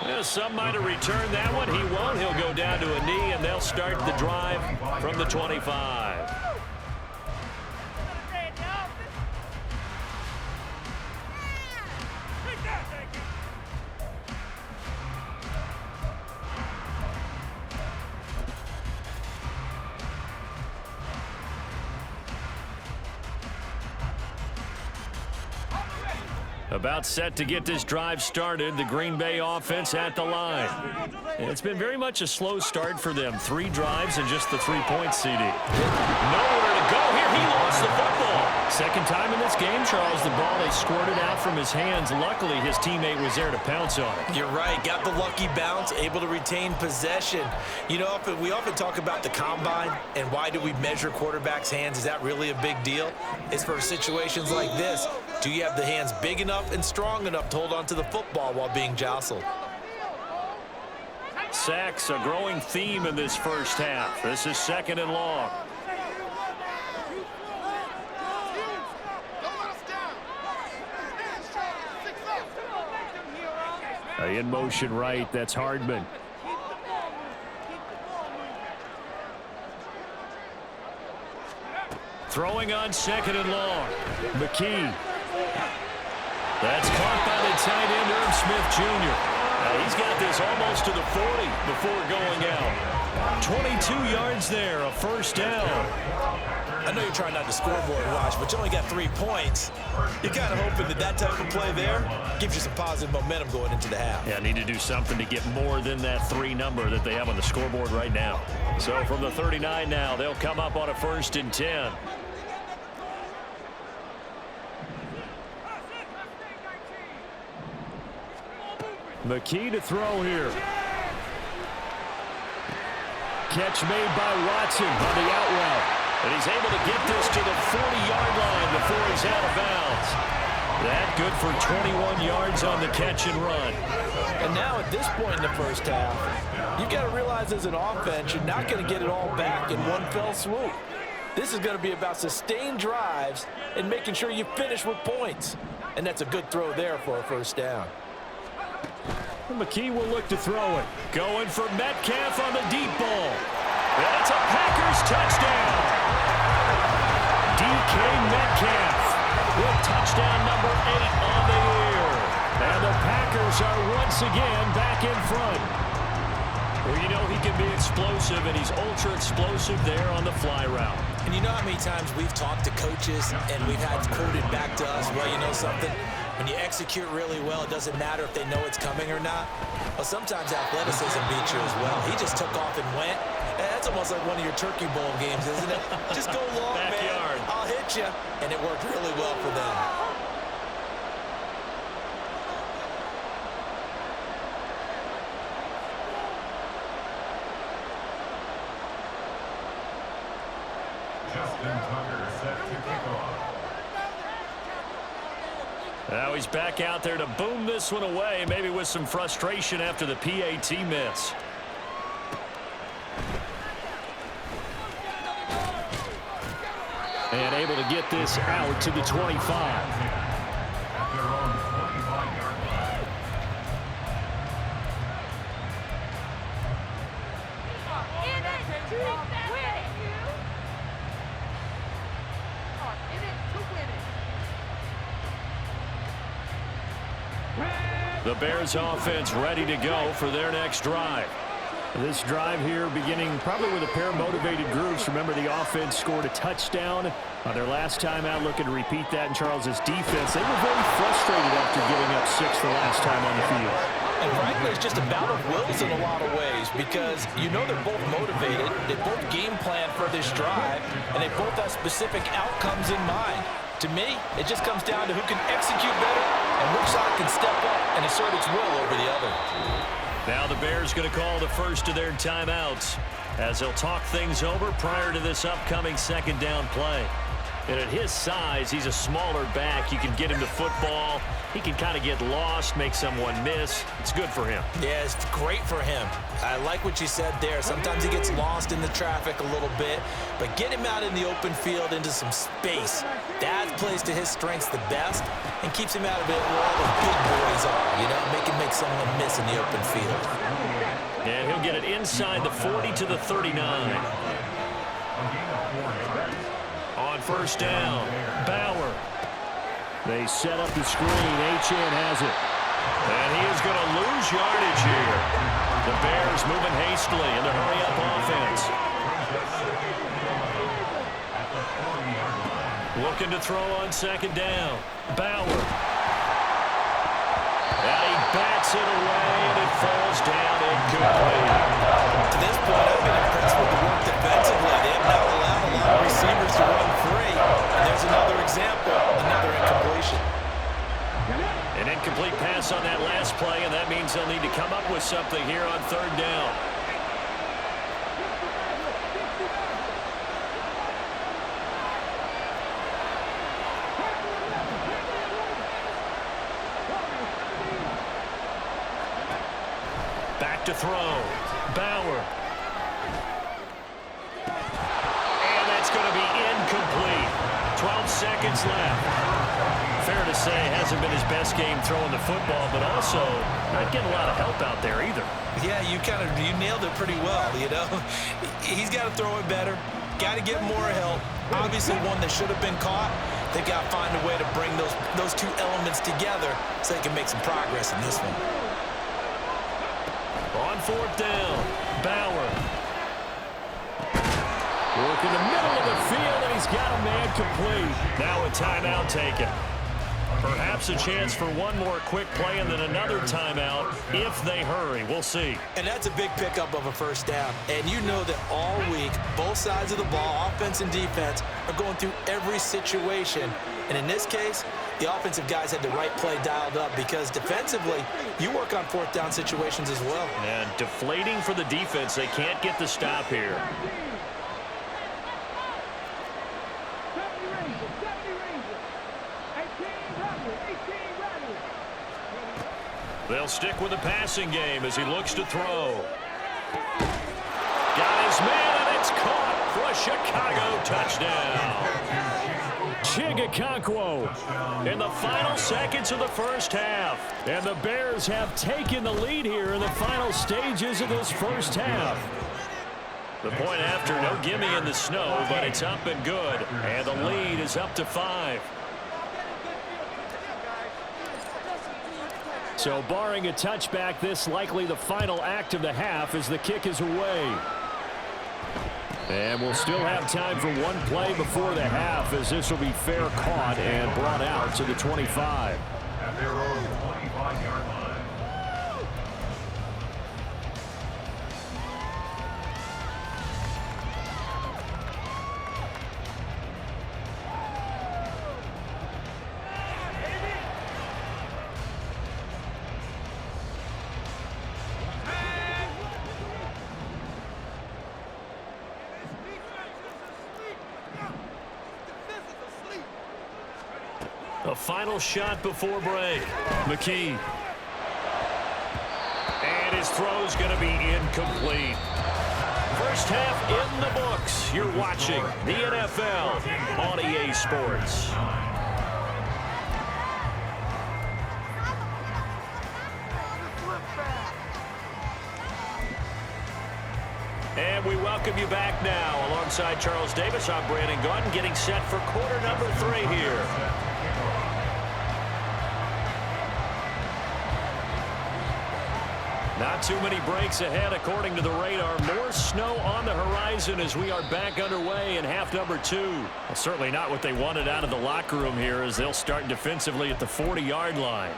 Well, some might have returned that one. He won't. He'll go down to a knee, and they'll start the drive from the 25. About set to get this drive started, the Green Bay offense at the line. It's been very much a slow start for them. 3 drives and just the 3-point CD. Nowhere to go here. He lost the football. Second time in this game, Charles, the ball they squirted out from his hands. Luckily, his teammate was there to pounce on it. You're right. Got the lucky bounce, able to retain possession. You know, we often talk about the combine and why do we measure quarterbacks' hands. Is that really a big deal? It's for situations like this. Do you have the hands big enough and strong enough to hold on to the football while being jostled? Sacks, a growing theme in this first half. This is 2nd and long. In motion right, that's Hardman. Throwing on 2nd and long. McKee. That's caught by the tight end, Irv Smith Jr. He's got this almost to the 40 before going out. 22 yards there, a first down. I know you're trying not to scoreboard watch, but you only got 3 points. You're kind of hoping that that type of play there gives you some positive momentum going into the half. Yeah, need to do something to get more than that 3 number that they have on the scoreboard right now. So from the 39 now, they'll come up on a 1st and 10. McKee to throw here. Catch made by Watson on the out route. And he's able to get this to the 40-yard line before he's out of bounds. That good for 21 yards on the catch and run. And now at this point in the first half, you've got to realize as an offense, you're not going to get it all back in one fell swoop. This is going to be about sustained drives and making sure you finish with points. And that's a good throw there for a first down. McKee will look to throw it. Going for Metcalf on the deep ball. That's a Packers touchdown. DK Metcalf with touchdown number 8 on the year. And the Packers are once again back in front. Well, you know he can be explosive, and he's ultra-explosive there on the fly route. And you know how many times we've talked to coaches and we've had quoted back to us, well, you know something? When you execute really well, it doesn't matter if they know it's coming or not. Well, sometimes athleticism beats you as well. He just took off and went. That's almost like one of your Turkey Bowl games, isn't it? Just go long, Backyard. man. I'll hit you. And it worked really well for them. Now he's back out there to boom this one away, maybe with some frustration after the PAT miss. And able to get this out to the 25. The Bears offense ready to go for their next drive. This drive here beginning probably with a pair of motivated groups. Remember, the offense scored a touchdown on their last time out, looking to repeat that in Charles's defense. They were very frustrated after giving up 6 the last time on the field. And frankly, it's just a battle of wills in a lot of ways because you know they're both motivated, they both game plan for this drive, and they both have specific outcomes in mind. To me, it just comes down to who can execute better and which side can step up and assert its will over the other. Now the Bears going to call the first of their timeouts as they'll talk things over prior to this upcoming 2nd down play. And at his size, he's a smaller back. You can get him the football. He can kind of get lost, make someone miss. It's good for him. Yeah, it's great for him. I like what you said there. Sometimes he gets lost in the traffic a little bit, but get him out in the open field into some space. That plays to his strengths the best and keeps him out of it where all the big boys are, you know, make him make make someone miss in the open field. And he'll get it inside the 40 to the 39. On first down, Bauer. They set up the screen. Achane has it. And he is going to lose yardage here. The Bears moving hastily in the hurry-up offense. Looking to throw on second down. Bauer. And he bats it away, and it falls down incomplete. To this point, I've been impressed with the work defensively. They have not allowed a lot of receivers to run free. And there's another example, another incompletion. An incomplete pass on that last play, and that means they'll need to come up with something here on third down. Back to throw. Bauer. And that's going to be incomplete. 12 seconds left. Fair to say, hasn't been his best game throwing the football, but also not getting a lot of help out there either. Yeah, you nailed it pretty well, you know. He's got to throw it better, got to get more help. Obviously one that should have been caught. They've got to find a way to bring those two elements together so they can make some progress in this one. On fourth down, Bauer. Work in the middle of the field, and he's got a man complete. Now a timeout taken. Perhaps a chance for one more quick play and then another timeout if they hurry. We'll see. And that's a big pickup of a first down. And you know that all week, both sides of the ball, offense and defense, are going through every situation. And in this case, the offensive guys had the right play dialed up because defensively, you work on fourth down situations as well. And deflating for the defense. They can't get the stop here. They'll stick with the passing game as he looks to throw. Got his man, and it's caught for a Chicago touchdown. Chigakonkwo in the final seconds of the first half. And the Bears have taken the lead here in the final stages of this first half. The point after, no gimme in the snow, but it's up and good. And the lead is up to 5. So barring a touchback, this likely the final act of the half as the kick is away. And we'll still have time for one play before the half as this will be fair caught and brought out to the 25. At their own 25-yard line. A final shot before break. McKee. And his throw's going to be incomplete. First half in the books. You're watching the NFL on EA Sports. And we welcome you back now. Alongside Charles Davis, I'm Brandon Gunn, getting set for quarter number 3 here. Not too many breaks ahead according to the radar. More snow on the horizon as we are back underway in half number 2. Well, certainly not what they wanted out of the locker room here as they'll start defensively at the 40-yard line.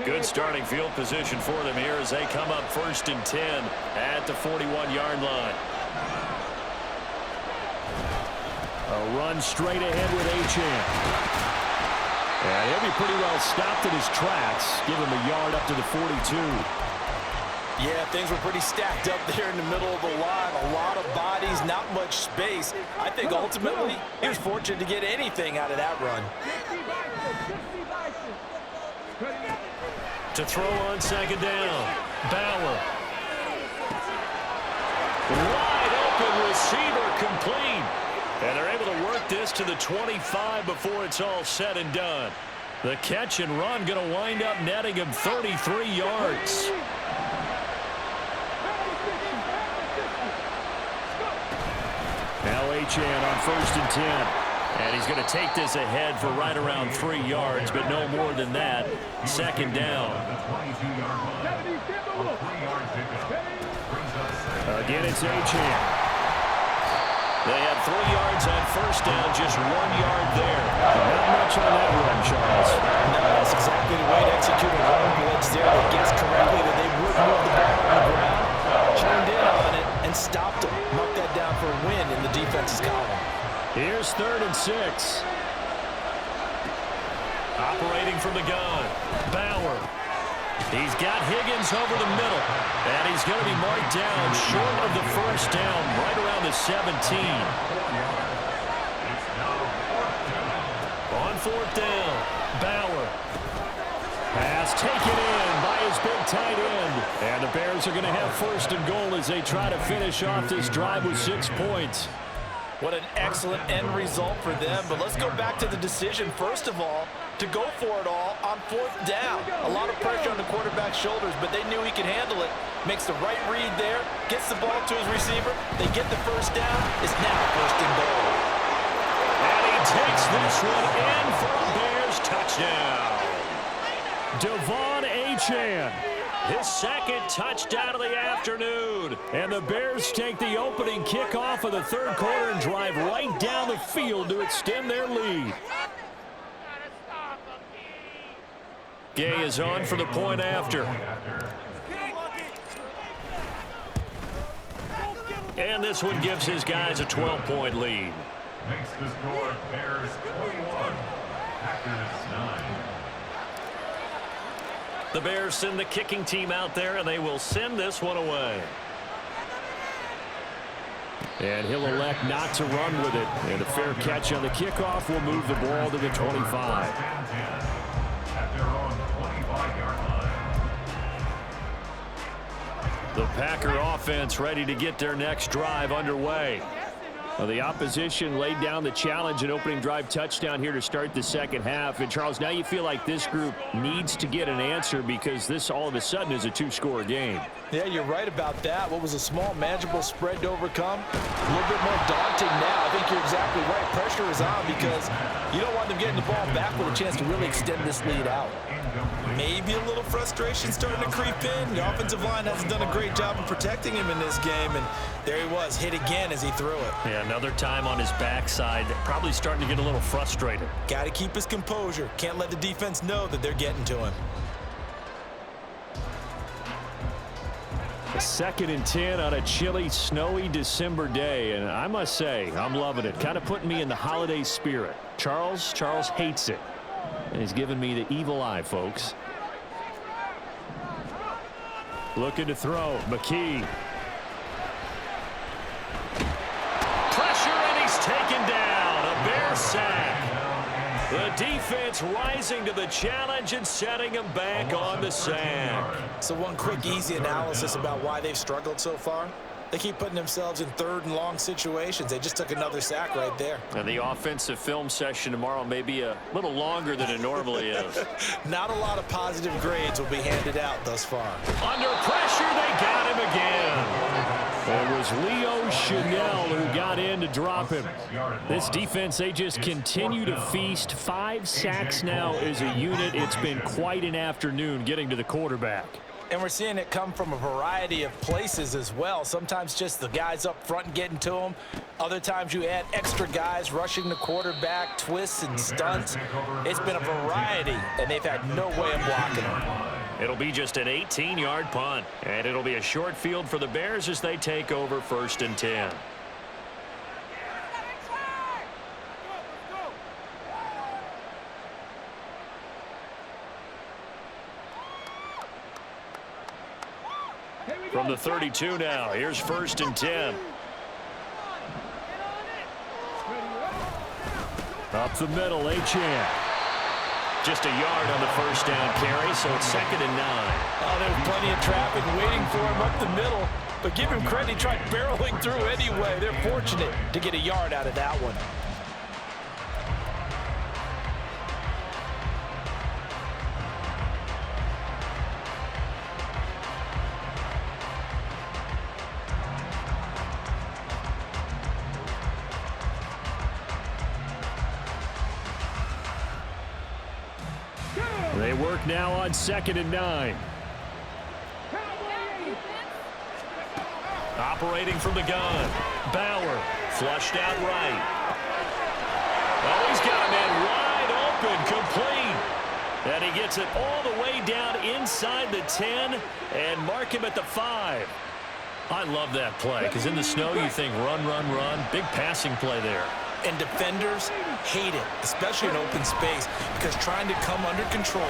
Good starting field position for them here as they come up 1st and 10 at the 41-yard line. A run straight ahead with Achane. And he'll be pretty well stopped in his tracks. Give him a yard up to the 42. Yeah, things were pretty stacked up there in the middle of the line. A lot of bodies, not much space. I think ultimately he was fortunate to get anything out of that run. To throw on 2nd down, Bauer. Wide open receiver complete. And they're able to work to the 25 before it's all said and done. The catch and run going to wind up netting him 33 yards. Now Achane on 1st and 10. And he's going to take this ahead for right around 3 yards, but no more than that. 2nd down. Again, it's Achane. They had 3 yards on 1st down, just 1 yard there. Not much on that run, Charles. No, that's exactly the way to execute a run blitz there. They guessed correctly that they would move the ball on the ground, tuned in on it, and stopped them. Mark that down for a win in the defense's column. Here's 3rd and 6. Operating from the gun. Bauer. He's got Higgins over the middle. And he's going to be marked down short of the 1st down, right around the 17. On 4th down, Bauer. Pass taken in by his big tight end. And the Bears are going to have 1st and goal as they try to finish off this drive with 6 points. What an excellent end result for them. But let's go back to the decision, first of all, to go for it all on 4th down. A lot of pressure on the quarterback's shoulders, but they knew he could handle it. Makes the right read there, gets the ball to his receiver. They get the 1st down. It's now 1st and goal. And he takes this one in for a Bears touchdown. Devon Achane. His 2nd touchdown of the afternoon. And the Bears take the opening kickoff of the 3rd quarter and drive right down the field to extend their lead. Gay is on for the point after. And this one gives his guys a 12-point lead. Makes the score Bears 21, Packers 9. The Bears send the kicking team out there, and they will send this one away. And he'll elect not to run with it. And a fair catch on the kickoff will move the ball to the 25. At their own 25-yard line. The Packer offense ready to get their next drive underway. Well, the opposition laid down the challenge and opening drive touchdown here to start the 2nd half. And, Charles, now you feel like this group needs to get an answer because this all of a sudden is a 2-score game. Yeah, you're right about that. What was a small, manageable spread to overcome? A little bit more daunting now. I think you're exactly right. Pressure is on because you don't want them getting the ball back with a chance to really extend this lead out. Maybe a little frustration starting to creep in. The offensive line hasn't done a great job of protecting him in this game, and there he was, hit again as he threw it. Yeah, another time on his backside, probably starting to get a little frustrated. Got to keep his composure. Can't let the defense know that they're getting to him. 2nd and 10 on a chilly, snowy December day, and I must say, I'm loving it. Kind of putting me in the holiday spirit. Charles hates it. And he's giving me the evil eye, folks. Looking to throw. McKee. Pressure, and he's taken down. A Bear sack. The defense rising to the challenge and setting him back on the sack. So one quick, easy analysis about why they've struggled so far. They keep putting themselves in 3rd and long situations. They just took another sack right there. And the offensive film session tomorrow may be a little longer than it normally is. Not a lot of positive grades will be handed out thus far. Under pressure, they got him again. It was Leo Chanel who got in to drop him. This defense, they just continue to feast. 5 sacks now as a unit. It's been quite an afternoon getting to the quarterback. And we're seeing it come from a variety of places as well. Sometimes just the guys up front and getting to them. Other times you add extra guys rushing the quarterback, twists and stunts. It's been a variety, and they've had no way of blocking them. It'll be just an 18-yard punt, and it'll be a short field for the Bears as they take over 1st and 10. From the 32 now, here's 1st and 10. Up the middle, Achane. Just a yard on the 1st down carry, so it's 2nd and 9. Oh, there's plenty of traffic waiting for him up the middle. But give him credit, he tried barreling through anyway. They're fortunate to get a yard out of that one. They work now on 2nd and 9. Operating from the gun. Bauer flushed out right. Oh, he's got a man wide open, complete. And he gets it all the way down inside the 10 and mark him at the 5. I love that play because in the snow you think run, run, run. Big passing play there. And defenders hate it, especially in open space, because trying to come under control,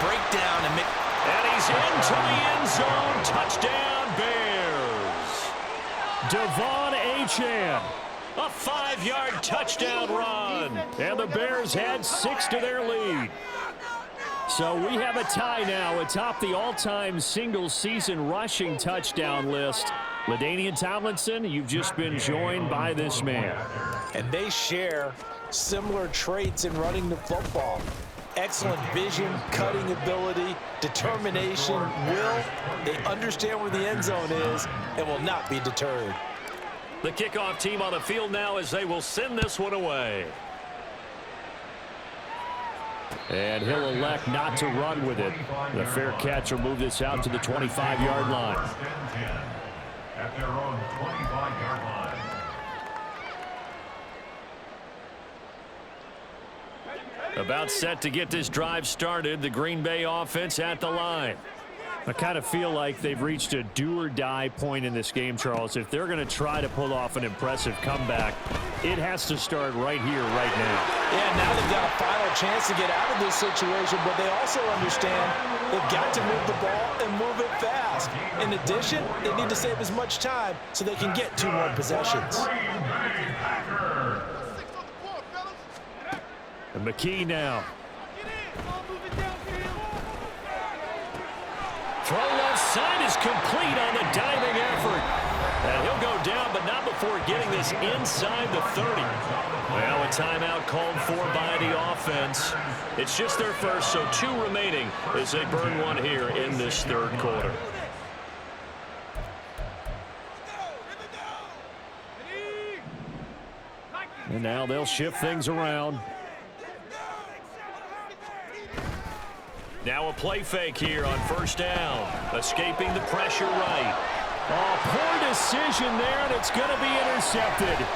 break down, and make... And he's into the end zone. Touchdown, Bears. Devon Achane. A 5-yard touchdown run. And the Bears had 6 to their lead. So we have a tie now atop the all-time single-season rushing touchdown list. LaDainian Tomlinson, you've just been joined by this man. And they share similar traits in running the football. Excellent vision, cutting ability, determination, will. They understand where the end zone is and will not be deterred. The kickoff team on the field now as they will send this one away. And he'll elect not to run with it. The fair catch will move this out to the 25-yard line. At their own 25-yard line. About set to get this drive started. The Green Bay offense at the line. I kind of feel like they've reached a do-or-die point in this game, Charles. If they're going to try to pull off an impressive comeback, it has to start right here, right now. Yeah, now they've got a final chance to get out of this situation, but they also understand they've got to move the ball and move it fast. In addition, they need to save as much time so they can get 2 more possessions. And McKee now. Throw left side is complete on the diving effort. And he'll go down, but not before getting this inside the 30. Well, a timeout called for by the offense. It's just their first, so 2 remaining as they burn one here in this 3rd quarter. And now they'll shift things around. Now a play fake here on 1st down. Escaping the pressure right. Oh, poor decision there, and it's going to be intercepted.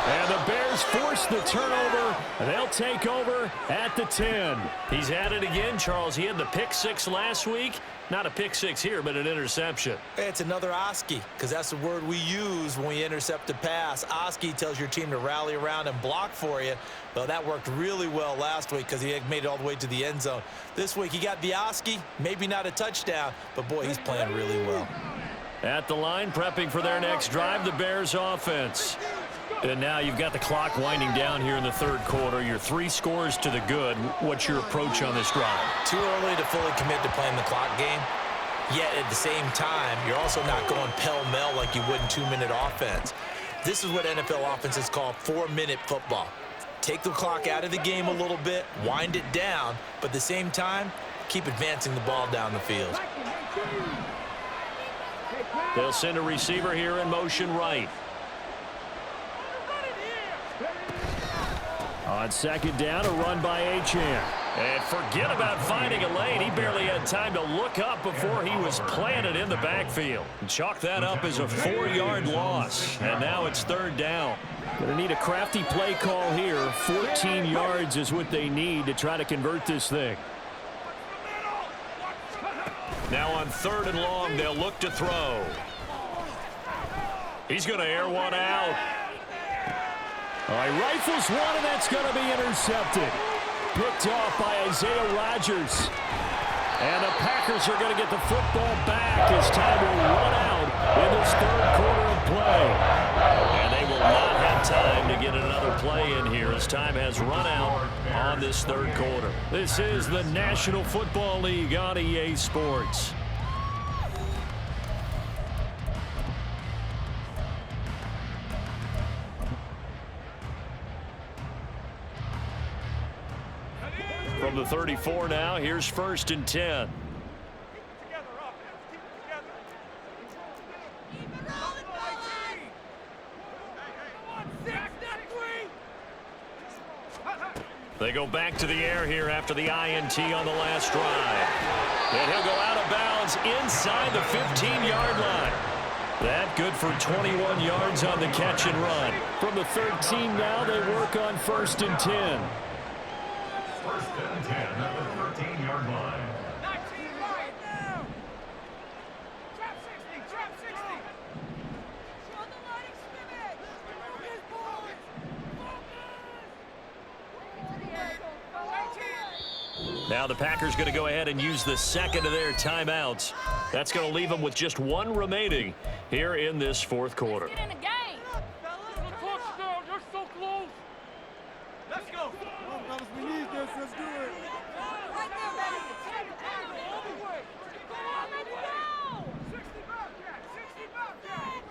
And the Bears force the turnover. They'll take over at the 10. He's at it again, Charles. He had the pick 6 last week. Not a pick 6 here, but an interception. It's another Oski, because that's the word we use when we intercept a pass. Oski tells your team to rally around and block for you. Well, that worked really well last week because he had made it all the way to the end zone. This week he got the Oski, maybe not a touchdown, but boy, he's playing really well. At the line, prepping for their next drive, the Bears offense. And now you've got the clock winding down here in the 3rd quarter. You're 3 scores to the good. What's your approach on this drive? Too early to fully commit to playing the clock game. Yet at the same time, you're also not going pell-mell like you would in 2-minute offense. This is what NFL offenses call 4-minute football. Take the clock out of the game a little bit, wind it down, but at the same time, keep advancing the ball down the field. They'll send a receiver here in motion right. On 2nd down, a run by Achane. And forget about finding a lane. He barely had time to look up before he was planted in the backfield. Chalk that up as a 4-yard loss. And now it's 3rd down. Going to need a crafty play call here. 14 yards is what they need to try to convert this thing. Now on 3rd and long, they'll look to throw. He's going to air one out. All right, rifles one, and that's going to be intercepted. Picked off by Isaiah Rodgers. And the Packers are going to get the football back as time will run out in this 3rd quarter of play. And they will not have time to get another play in here as time has run out on this 3rd quarter. This is the National Football League on EA Sports. From the 34 now, here's 1st and 10. They go back to the air here after the INT on the last drive. And he'll go out of bounds inside the 15-yard line. That good for 21 yards on the catch and run. From the 13 now, they work on 1st and 10. 1st and 10 at the 13-yard line. Now the Packers going to go ahead and use the second of their timeouts. That's going to leave them with just one remaining here in this 4th quarter. Get in the game. Touchdown, you're so close. Let's go. We need this. Let's do it. Right there, baby. All the way. Let's go. 60 Bobcat. 60 Bobcat.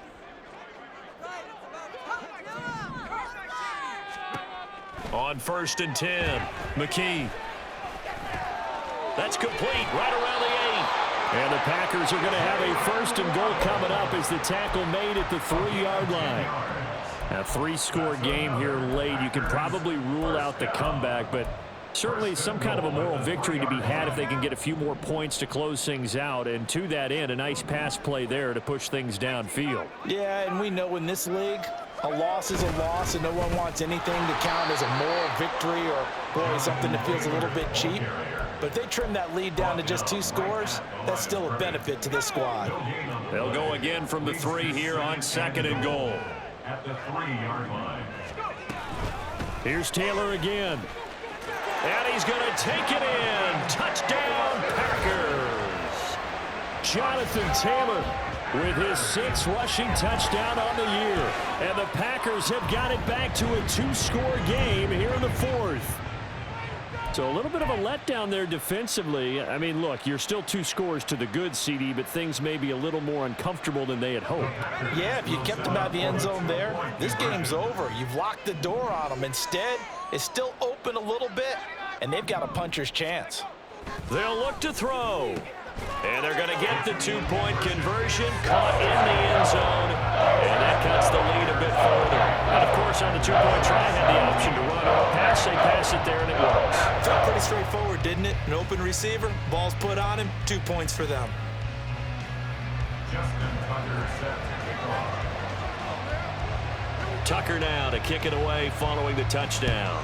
On 1st and 10, McKee. That's complete right around the 8. And the Packers are going to have a 1st and goal coming up as the tackle made at the 3-yard line. A 3-score game here late. You can probably rule out the comeback, but certainly some kind of a moral victory to be had if they can get a few more points to close things out. And to that end, a nice pass play there to push things downfield. Yeah, and we know in this league, a loss is a loss, and no one wants anything to count as a moral victory or, boy, something that feels a little bit cheap. But if they trim that lead down to just 2 scores, that's still a benefit to this squad. They'll go again from the 3 here on 2nd and goal. At the 3-yard line. Here's Taylor again. And he's going to take it in. Touchdown, Packers. Jonathan Taylor with his 6th rushing touchdown on the year. And the Packers have got it back to a 2-score game here in the 4th. So a little bit of a letdown there defensively. I mean, look, you're still 2 scores to the good, CD, but things may be a little more uncomfortable than they had hoped. Yeah, if you kept them out of the end zone there, this game's over. You've locked the door on them. Instead, it's still open a little bit, and they've got a puncher's chance. They'll look to throw. And they're going to get the 2-point conversion, caught in the end zone, and that cuts the lead a bit further. And, of course, on the 2-point try, had the option to run or pass. They pass it there, and it works. Felt pretty straightforward, didn't it? An open receiver, ball's put on him, 2 points for them. Justin Tucker set to kick off. Tucker now to kick it away following the touchdown.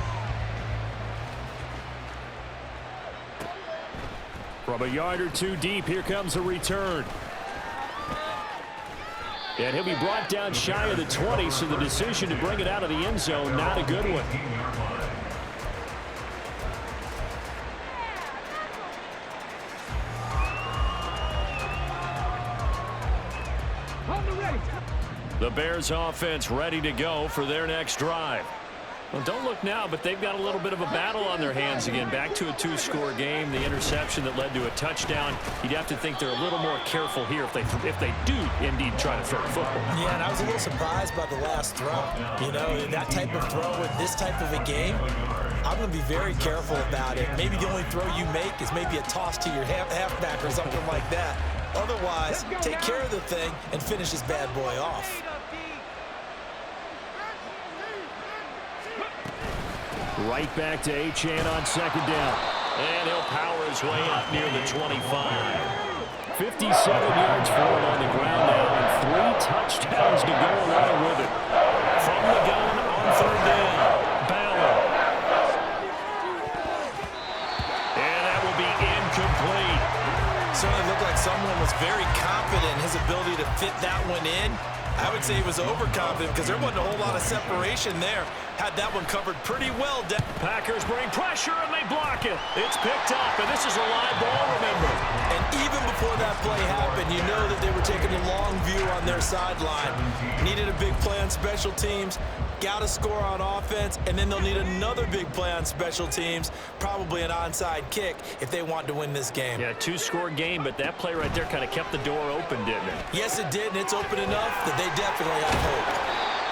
From a yard or 2 deep, here comes a return. And he'll be brought down shy of the 20, so the decision to bring it out of the end zone, not a good one. 18-yard line. The Bears offense ready to go for their next drive. Well, don't look now, but they've got a little bit of a battle on their hands again. Back to a 2-score game. The interception that led to a touchdown. You'd have to think they're a little more careful here if they do indeed try to throw the football. Yeah, and I was a little surprised by the last throw. You know, that type of throw with this type of a game, I'm going to be very careful about it. Maybe the only throw you make is maybe a toss to your halfback or something like that. Otherwise, take care of the thing and finish this bad boy off. Right back to Achane on 2nd down. And he'll power his way up near the 25. 57 yards for him on the ground now, and 3 touchdowns to go along with it. From the gun on 3rd down, Bauer. And that will be incomplete. Certainly looked like someone was very confident in his ability to fit that one in. I would say he was overconfident because there wasn't a whole lot of separation there. Had that one covered pretty well. Packers bring pressure, and they block it. It's picked up, and this is a live ball, remember. And even before that play happened, you know that they were taking a long view on their sideline. Needed a big play on special teams, got a score on offense, and then they'll need another big play on special teams, probably an onside kick if they want to win this game. Yeah, 2-score game, but that play right there kind of kept the door open, didn't it? Yes, it did, and it's open enough that they definitely have hope.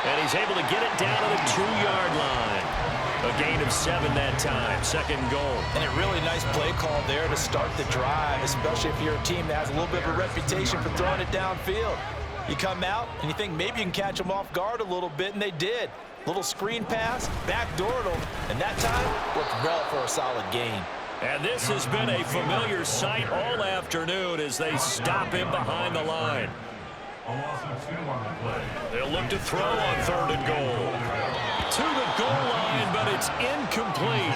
And he's able to get it down to the 2-yard line. A gain of 7 that time, 2nd goal. And a really nice play call there to start the drive, especially if you're a team that has a little bit of a reputation for throwing it downfield. You come out and you think maybe you can catch them off guard a little bit, and they did. Little screen pass, backdoored them, and that time worked well for a solid gain. And this has been a familiar sight all afternoon as they stop him behind the line. A loss of 2 on the play. They'll look to throw on 3rd and goal. To the goal line, but it's incomplete.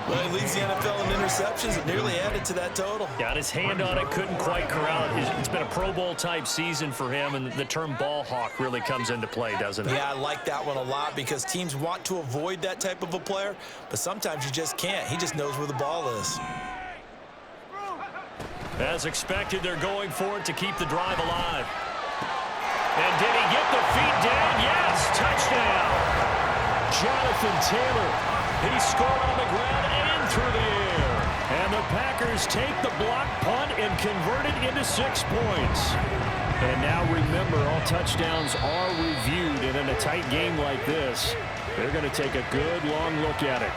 Well, he leads the NFL in interceptions and nearly added to that total. Got his hand on it, couldn't quite corral it. It's been a Pro Bowl type season for him, and the term ball hawk really comes into play, doesn't it? Yeah, I like that one a lot because teams want to avoid that type of a player, but sometimes you just can't. He just knows where the ball is. As expected, they're going for it to keep the drive alive. And did he get the feet down? Yes, touchdown. Jonathan Taylor, he scored on the ground and through the air. And the Packers take the block punt and convert it into 6 points. And now remember, all touchdowns are reviewed, and in a tight game like this, they're going to take a good long look at it.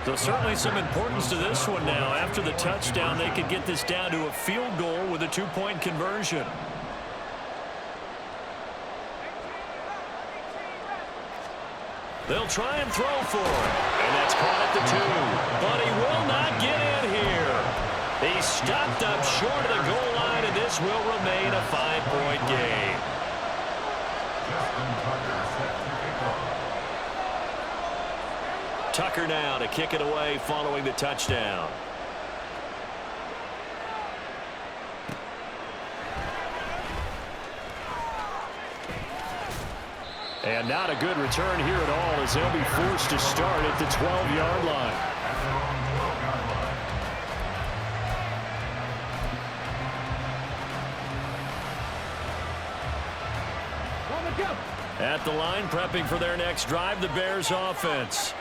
So certainly some importance to this one now. After the touchdown, they could get this down to a field goal with a 2-point conversion. They'll try and throw for it. And that's caught at the 2. But he will not get in here. He stopped up short of the goal line, and this will remain a 5-point game. Tucker now to kick it away following the touchdown. And not a good return here at all as they'll be forced to start at the 12-yard line. At the line, prepping for their next drive, the Bears offense.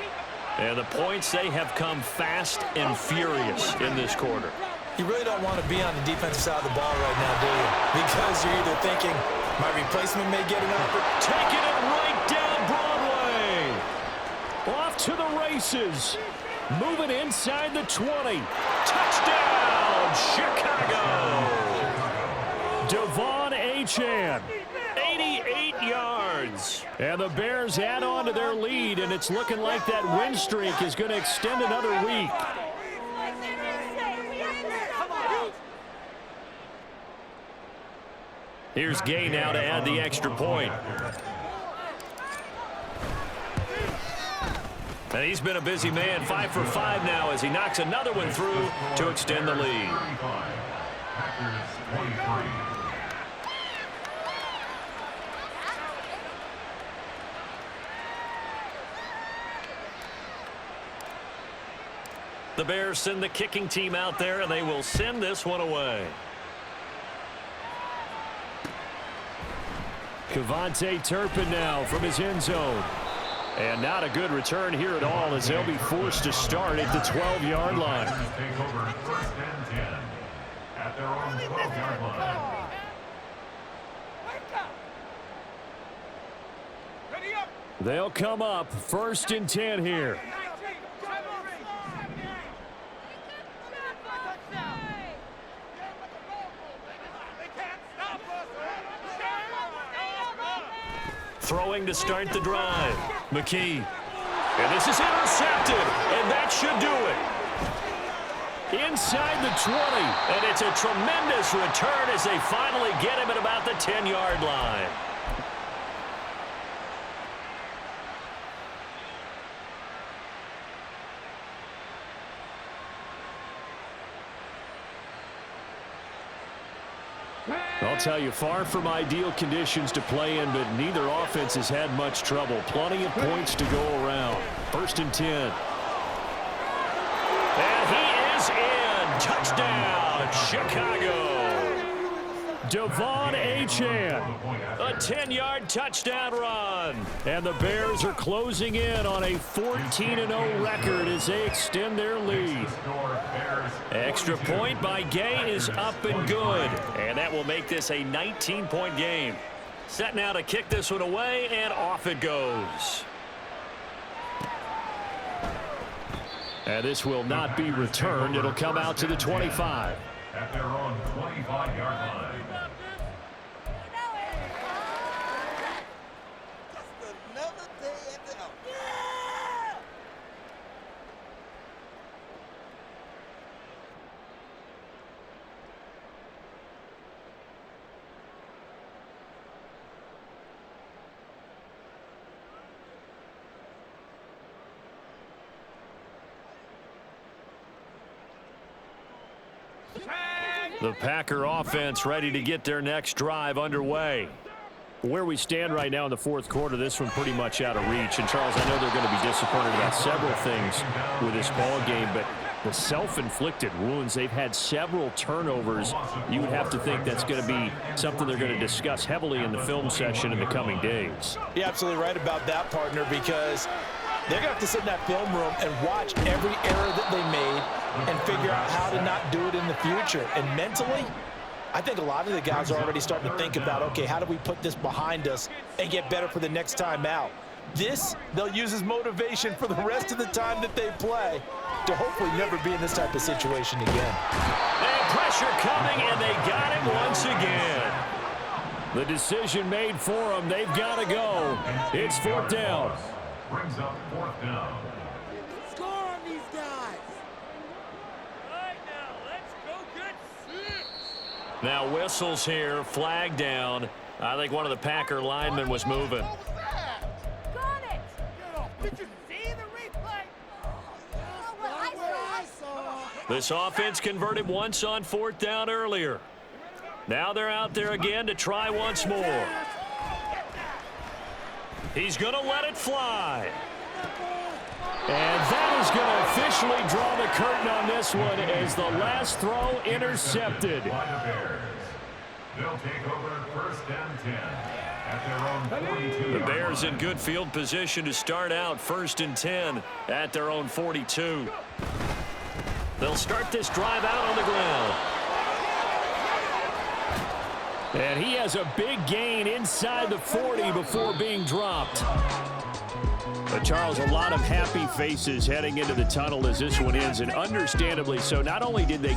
And the points, they have come fast and furious in this quarter. You really don't want to be on the defensive side of the ball right now, do you? Because you're either thinking, my replacement may get an opportunity. Taking it right down Broadway. Off to the races. Moving inside the 20. Touchdown, Chicago. Devon Achane. 88 yards. And the Bears add on to their lead, and it's looking like that win streak is going to extend another week. Here's Gay now to add the extra point. And he's been a busy man, 5 for 5 now as he knocks another one through to extend the lead. Packers 23. The Bears send the kicking team out there, and they will send this one away. Kevontae Turpin now from his end zone. And not a good return here at all as they'll be forced to start at the 12-yard line. Take over 1st and 10 at their own 12-yard line. They'll come up 1st and 10 here. Throwing to start the drive. McKee. And this is intercepted, and that should do it. Inside the 20. And it's a tremendous return as they finally get him at about the 10-yard line. I'll tell you, far from ideal conditions to play in, but neither offense has had much trouble. Plenty of points to go around. 1st and 10. And he is in. Touchdown, Chicago. Devon Achane. A 10-yard touchdown run. And the Bears are closing in on a 14-0 record as they extend their lead. Extra point by Gay is up and good. And that will make this a 19-point game. Set now to kick this one away, and off it goes. And this will not be returned. It'll come out to the 25. At their own 25-yard line. Just another day at the office. The Packer offense ready to get their next drive underway. Where we stand right now in the fourth quarter, this one pretty much out of reach. And, Charles, I know they're going to be disappointed about several things with this ball game, but the self-inflicted wounds, they've had several turnovers. You would have to think that's going to be something they're going to discuss heavily in the film session in the coming days. You're absolutely right about that, partner, because they're going to have to sit in that film room and watch every error that they made and figure out how to not do it in the future. And mentally, I think a lot of the guys are already starting to think about, okay, how do we put this behind us and get better for the next time out? This, they'll use as motivation for the rest of the time that they play to hopefully never be in this type of situation again. And pressure coming, and they got him once again. The decision made for them. They've got to go. It's fourth down. Brings up fourth down. Score on these guys. Right now, let's go get 6. Now whistles here, flag down. I think one of the Packer linemen was moving. Got it. Get off. Did you see the replay? I saw. This offense converted once on fourth down earlier. Now they're out there again to try once more. He's going to let it fly. And that is going to officially draw the curtain on this one as the last throw intercepted. By the Bears. They'll take over first and 10 at their own 42. The Bears in good field position to start out first and 10 at their own 42. They'll start this drive out on the ground. And he has a big gain inside the 40 before being dropped. But, Charles, a lot of happy faces heading into the tunnel as this one ends, and understandably so. Not only did they